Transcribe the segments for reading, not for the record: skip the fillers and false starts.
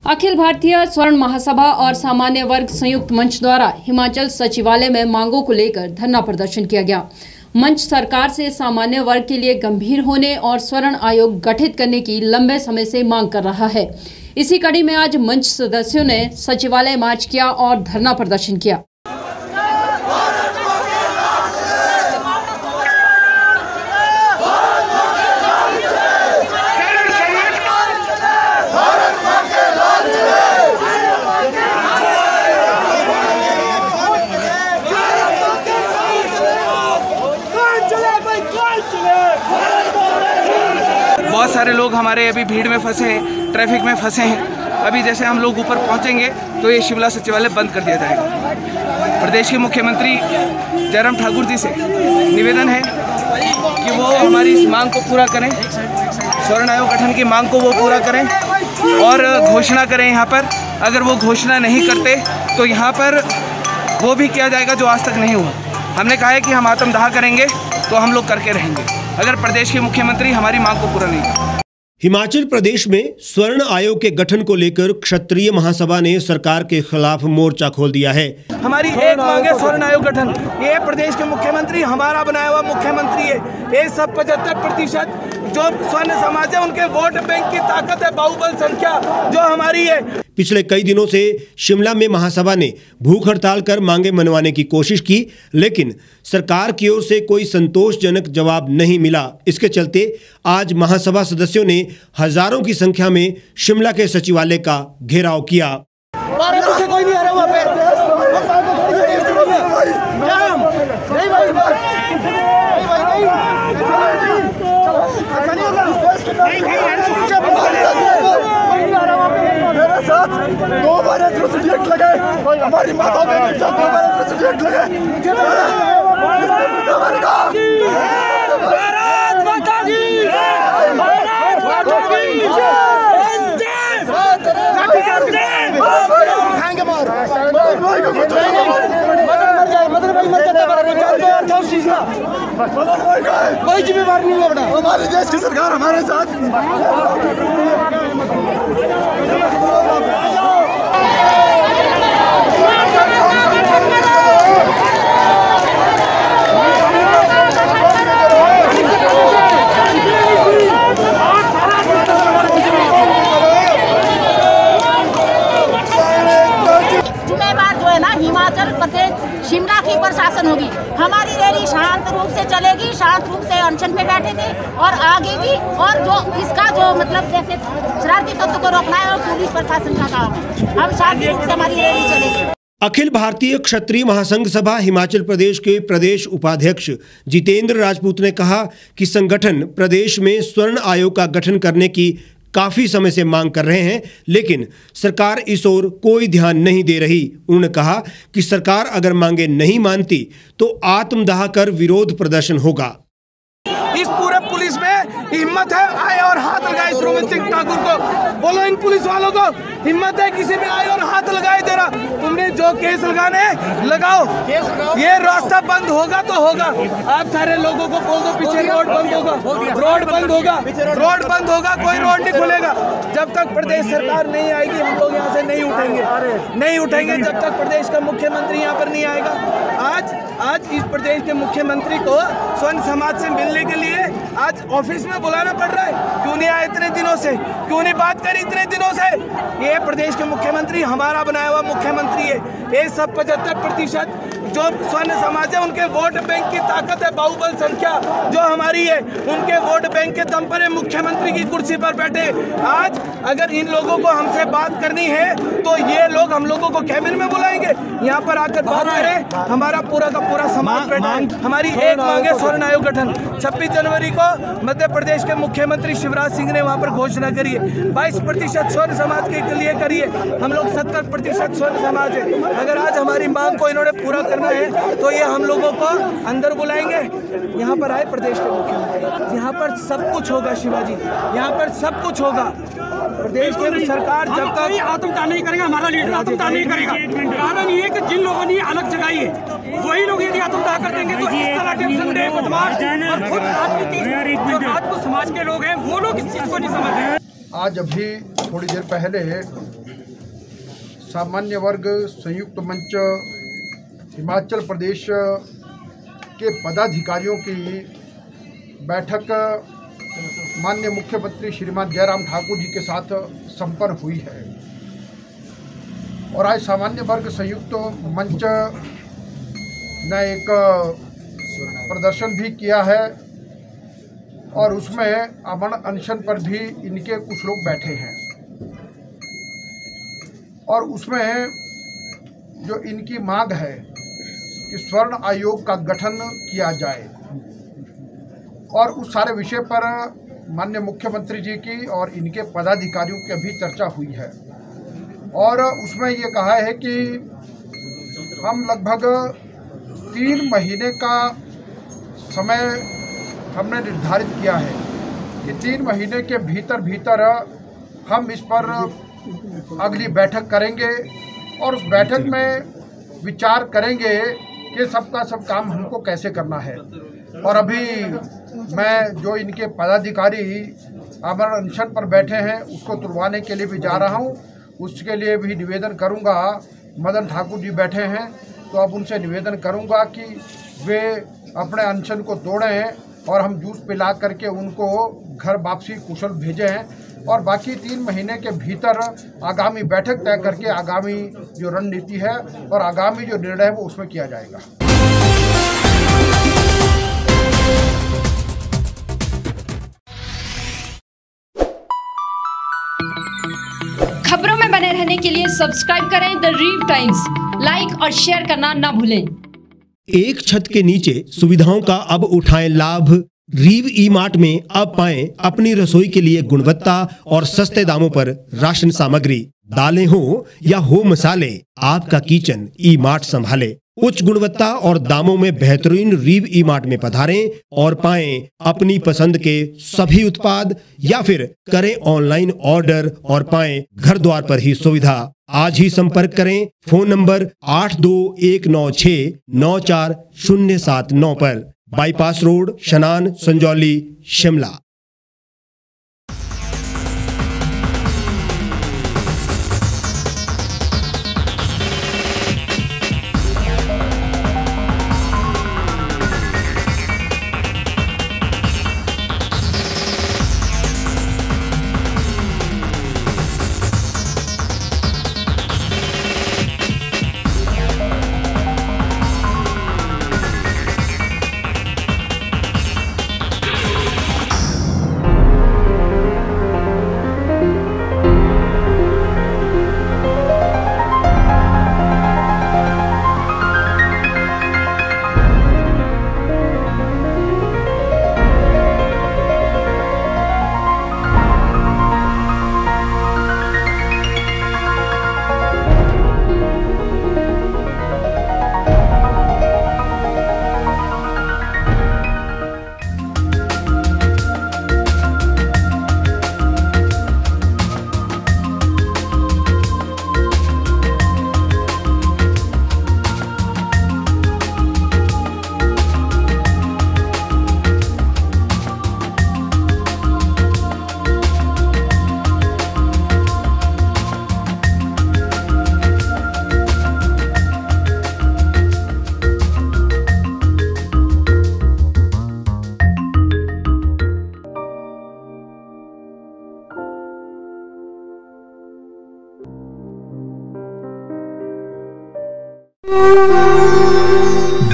अखिल भारतीय स्वर्ण महासभा और सामान्य वर्ग संयुक्त मंच द्वारा हिमाचल सचिवालय में मांगों को लेकर धरना प्रदर्शन किया गया। मंच सरकार से सामान्य वर्ग के लिए गंभीर होने और स्वर्ण आयोग गठित करने की लंबे समय से मांग कर रहा है। इसी कड़ी में आज मंच सदस्यों ने सचिवालय मार्च किया और धरना प्रदर्शन किया। बहुत सारे लोग हमारे अभी भीड़ में फंसे हैं, ट्रैफिक में फंसे हैं। अभी जैसे हम लोग ऊपर पहुंचेंगे तो ये शिमला सचिवालय बंद कर दिया जाएगा। प्रदेश के मुख्यमंत्री जयराम ठाकुर जी से निवेदन है कि वो हमारी इस मांग को पूरा करें, स्वर्ण आयोग गठन की मांग को वो पूरा करें और घोषणा करें। यहाँ पर अगर वो घोषणा नहीं करते तो यहाँ पर वो भी किया जाएगा जो आज तक नहीं हुआ। हमने कहा है कि हम आत्मदाह करेंगे तो हम लोग करके रहेंगे अगर प्रदेश के मुख्यमंत्री हमारी मांग को पूरा नहीं करें। हिमाचल प्रदेश में स्वर्ण आयोग के गठन को लेकर क्षत्रिय महासभा ने सरकार के खिलाफ मोर्चा खोल दिया है। हमारी एक मांग है स्वर्ण आयोग गठन। ये प्रदेश के मुख्यमंत्री हमारा बनाया हुआ मुख्यमंत्री है। ये सब 75% जो स्वर्ण समाज है उनके वोट बैंक की ताकत है, बाहुबल संख्या जो हमारी है। पिछले कई दिनों से शिमला में महासभा ने भूख हड़ताल कर मांगे मनवाने की कोशिश की, लेकिन सरकार की ओर से कोई संतोषजनक जवाब नहीं मिला। इसके चलते आज महासभा सदस्यों ने हजारों की संख्या में शिमला के सचिवालय का घेराव किया। कोई नहीं आ रहा वहाँ पे। दो बार एट्रोसिटी लगाए, हमारी माता बहन दो बार एट्रोसिटी लगाए। भारत माता की जय, भारत माता की जय। खाएंगे मार, मदर भाई मर जाता है, चीज ना कोई जिम्मेवार नहीं है। बेटा हमारे देश की सरकार हमारे साथ। हिमाचल प्रदेश शिमला की प्रशासन होगी। हमारी रैली शांत रूप से चलेगी, शांत रूप से अनशन पे बैठेगी और आगे भी। और जो इसका जो मतलब जैसे शरारती तत्व को रोकना है और पुलिस प्रशासन का काम है। हम शांति रूप से हमारी रैली चलेगी। अखिल भारतीय क्षत्रिय महासंघ सभा हिमाचल प्रदेश के प्रदेश उपाध्यक्ष जितेंद्र राजपूत ने कहा कि संगठन प्रदेश में स्वर्ण आयोग का गठन करने की काफी समय से मांग कर रहे हैं, लेकिन सरकार इस ओर कोई ध्यान नहीं दे रही। उन्होंने कहा कि सरकार अगर मांगे नहीं मानती तो आत्मदाह कर विरोध प्रदर्शन होगा। इस पूरे पुलिस में हिम्मत है, आए और हाथ लगाए ध्रुव सिंह ठाकुर को। बोलो इन पुलिस वालों को हिम्मत है किसी में आए और हाथ लगाए देना। तुमने जो केस लगाने लगाओ, ये रास्ता बंद होगा तो होगा। आप सारे लोगों को बोल दो पीछे रोड बंद होगा, रोड बंद होगा, रोड बंद होगा, कोई रोड नहीं खुलेगा। जब तक प्रदेश सरकार नहीं आएगी हम लोग यहाँ से नहीं उठेंगे, नहीं उठेंगे जब तक प्रदेश का मुख्यमंत्री यहाँ पर नहीं आएगा। आज इस प्रदेश के मुख्यमंत्री को स्वर्ण समाज से मिलने के लिए आज ऑफिस में बुलाना पड़ रहा है। क्यों नहीं आए इतने दिनों से, क्यों नहीं बात करी इतने दिनों से? ये प्रदेश के मुख्यमंत्री हमारा बनाया हुआ मुख्यमंत्री है। ये सब 75% जो स्वर्ण समाज है उनके वोट बैंक की ताकत है, बाहुबल संख्या जो हमारी है। उनके वोट बैंक के दम पर मुख्यमंत्री की कुर्सी पर बैठे। आज अगर इन लोगों को हमसे बात करनी है तो ये लोग हम लोगों को कैबिन में बुलाएंगे, यहाँ पर आकर बात करें। हमारा पूरा का पूरा समाज बैठा है। हमारी एक मांग है स्वर्ण आयोग गठन। 26 जनवरी को मध्य प्रदेश के मुख्यमंत्री शिवराज सिंह ने वहाँ पर घोषणा करी है 22% स्वर्ण समाज के लिए करिए। हम लोग 70% स्वर्ण समाज है। अगर आज हमारी मांग को इन्होंने पूरा करना है तो ये हम लोगों को अंदर बुलाएंगे। यहाँ पर आए प्रदेश के मुख्यमंत्री, यहाँ पर सब कुछ होगा शिवाजी, यहाँ पर सब कुछ होगा। प्रदेश की सरकार जब तक आत्मदाह नहीं करेगा, हमारा लीडर आत्मदाह नहीं करेगा। कारण ये कि जिन लोगों ने अलग जगाई है वही लोग यदि आत्मदाह कर देंगे तो इस तरह के संगठन बदमाश और खुद राजनीति जो राजपूत समाज के लोग हैं वो लोग इस चीज को नहीं समझ रहे। आज अभी थोड़ी देर पहले सामान्य वर्ग संयुक्त मंच हिमाचल प्रदेश के पदाधिकारियों की बैठक माननीय मुख्यमंत्री श्रीमान जयराम ठाकुर जी के साथ संपन्न हुई है। और आज सामान्य वर्ग संयुक्त मंच ने एक प्रदर्शन भी किया है और उसमें अमन अनशन पर भी इनके कुछ लोग बैठे हैं और उसमें जो इनकी मांग है कि स्वर्ण आयोग का गठन किया जाए और उस सारे विषय पर माननीय मुख्यमंत्री जी की और इनके पदाधिकारियों की अभी चर्चा हुई है और उसमें ये कहा है कि हम लगभग 3 महीने का समय हमने निर्धारित किया है कि 3 महीने के भीतर हम इस पर अगली बैठक करेंगे और उस बैठक में विचार करेंगे कि सबका सब काम हमको कैसे करना है। और अभी मैं जो इनके पदाधिकारी अमर अनशन पर बैठे हैं उसको तुड़वाने के लिए भी जा रहा हूं, उसके लिए भी निवेदन करूंगा। मदन ठाकुर जी बैठे हैं तो अब उनसे निवेदन करूंगा कि वे अपने अनशन को तोड़ें और हम जूस पिला करके उनको घर वापसी कुशल भेजें और बाकी 3 महीने के भीतर आगामी बैठक तय करके आगामी जो रणनीति है और आगामी जो निर्णय है वो उसमें किया जाएगा। खबरों में बने रहने के लिए सब्सक्राइब करें द रीव टाइम्स, लाइक और शेयर करना ना भूलें। एक छत के नीचे सुविधाओं का अब उठाएं लाभ। रीव ई मार्ट में अब पाएं अपनी रसोई के लिए गुणवत्ता और सस्ते दामों पर राशन सामग्री। दालें हो या हो मसाले, आपका किचन ई मार्ट संभाले। उच्च गुणवत्ता और दामों में बेहतरीन रीव ई मार्ट में पधारें और पाएं अपनी पसंद के सभी उत्पाद या फिर करें ऑनलाइन ऑर्डर और पाएं घर द्वार पर ही सुविधा। आज ही संपर्क करें फोन नंबर 8219694079 पर, बाईपास रोड, शनान, संजौली, शिमला।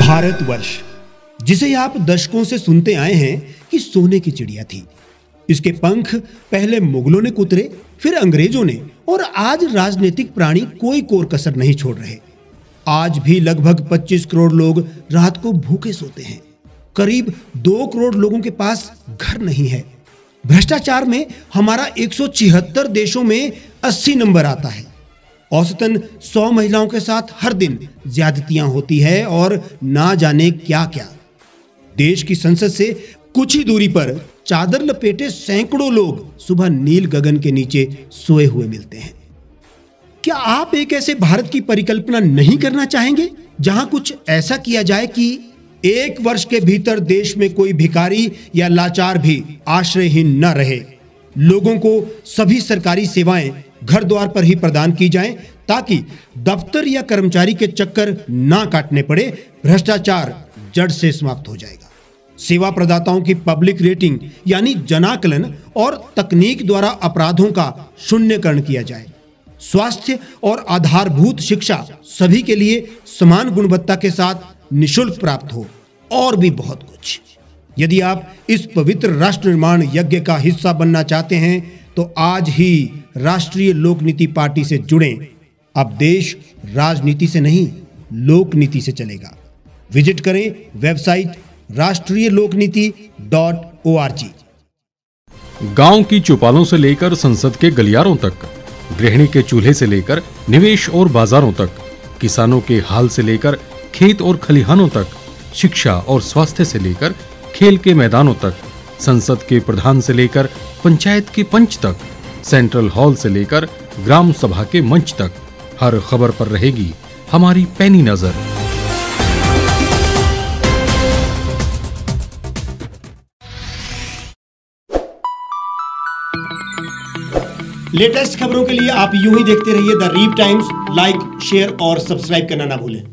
भारतवर्ष, जिसे आप दशकों से सुनते आए हैं कि सोने की चिड़िया थी। इसके पंख पहले मुगलों ने कुतरे, फिर अंग्रेजों ने, और आज राजनीतिक प्राणी कोई कोर कसर नहीं छोड़ रहे। आज भी लगभग 25 करोड़ लोग रात को भूखे सोते हैं। करीब 2 करोड़ लोगों के पास घर नहीं है। भ्रष्टाचार में हमारा 176 देशों में 80 नंबर आता है। औसतन 100 महिलाओं के साथ हर दिन ज्यादतियां होती है और ना जाने क्या क्या। देश की संसद से कुछ ही दूरी पर चादर लपेटे सैकड़ों लोग सुबह नील गगन के नीचे सोए हुए मिलते हैं। क्या आप एक ऐसे भारत की परिकल्पना नहीं करना चाहेंगे जहां कुछ ऐसा किया जाए कि 1 वर्ष के भीतर देश में कोई भिखारी या लाचार भी आश्रयहीन न रहे? लोगों को सभी सरकारी सेवाएं घर द्वार पर ही प्रदान की जाएं ताकि दफ्तर या कर्मचारी के चक्कर ना काटने पड़े, भ्रष्टाचार जड़ से समाप्त हो जाएगा। सेवा प्रदाताओं की पब्लिक रेटिंग यानी जनाकलन और तकनीक द्वारा अपराधों का शून्यकरण किया जाए। स्वास्थ्य और आधारभूत शिक्षा सभी के लिए समान गुणवत्ता के साथ निःशुल्क प्राप्त हो, और भी बहुत कुछ। यदि आप इस पवित्र राष्ट्र निर्माण यज्ञ का हिस्सा बनना चाहते हैं तो आज ही राष्ट्रीय लोक नीति पार्टी से जुड़ें। अब देश राजनीति से नहीं, लोक नीति से चलेगा। विजिट करें वेबसाइट rashtriyalokniti.org। गांव की चौपालों से लेकर संसद के गलियारों तक, गृहिणी के चूल्हे से लेकर निवेश और बाजारों तक, किसानों के हाल से लेकर खेत और खलिहानों तक, शिक्षा और स्वास्थ्य से लेकर खेल के मैदानों तक, संसद के प्रधान से लेकर पंचायत के पंच तक, सेंट्रल हॉल से लेकर ग्राम सभा के मंच तक, हर खबर पर रहेगी हमारी पैनी नजर। लेटेस्ट खबरों के लिए आप यूं ही देखते रहिए the reap times. Like, share और सब्सक्राइब करना ना भूलें।